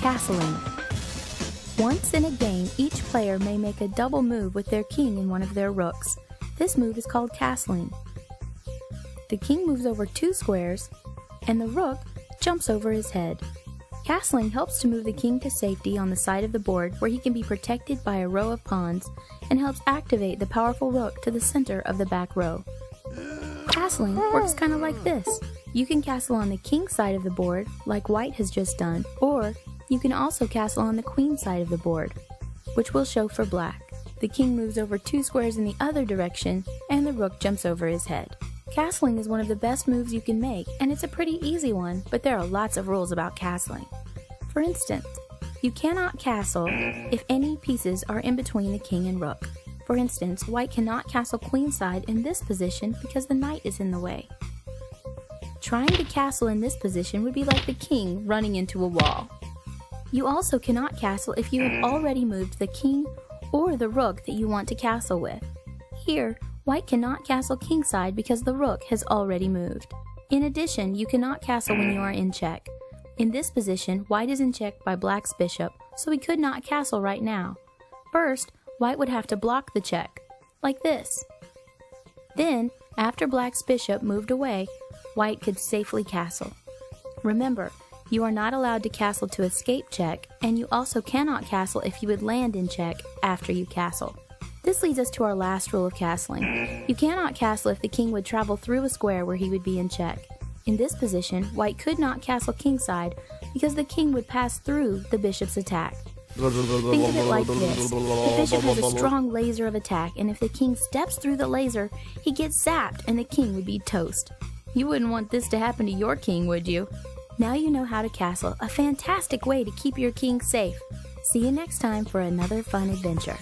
Castling. Once in a game, each player may make a double move with their king and one of their rooks. This move is called castling. The king moves over 2 squares, and the rook jumps over his head. Castling helps to move the king to safety on the side of the board where he can be protected by a row of pawns, and helps activate the powerful rook to the center of the back row. Castling works kind of like this. You can castle on the king side of the board, like white has just done, or you can also castle on the queen side of the board, which we'll show for black. The king moves over 2 squares in the other direction, and the rook jumps over his head. Castling is one of the best moves you can make, and it's a pretty easy one, but there are lots of rules about castling. For instance, you cannot castle if any pieces are in between the king and rook. For instance, white cannot castle queenside in this position because the knight is in the way. Trying to castle in this position would be like the king running into a wall. You also cannot castle if you have already moved the king or the rook that you want to castle with. Here, white cannot castle kingside because the rook has already moved. In addition, you cannot castle when you are in check. In this position, white is in check by black's bishop, so he could not castle right now. First, white would have to block the check, like this. Then, after black's bishop moved away, white could safely castle. Remember, you are not allowed to castle to escape check, and you also cannot castle if you would land in check after you castle. This leads us to our last rule of castling. You cannot castle if the king would travel through a square where he would be in check. In this position, white could not castle kingside because the king would pass through the bishop's attack. Think of it like this. The bishop has a strong laser of attack, and if the king steps through the laser, he gets zapped and the king would be toast. You wouldn't want this to happen to your king, would you? Now you know how to castle, a fantastic way to keep your king safe. See you next time for another fun adventure.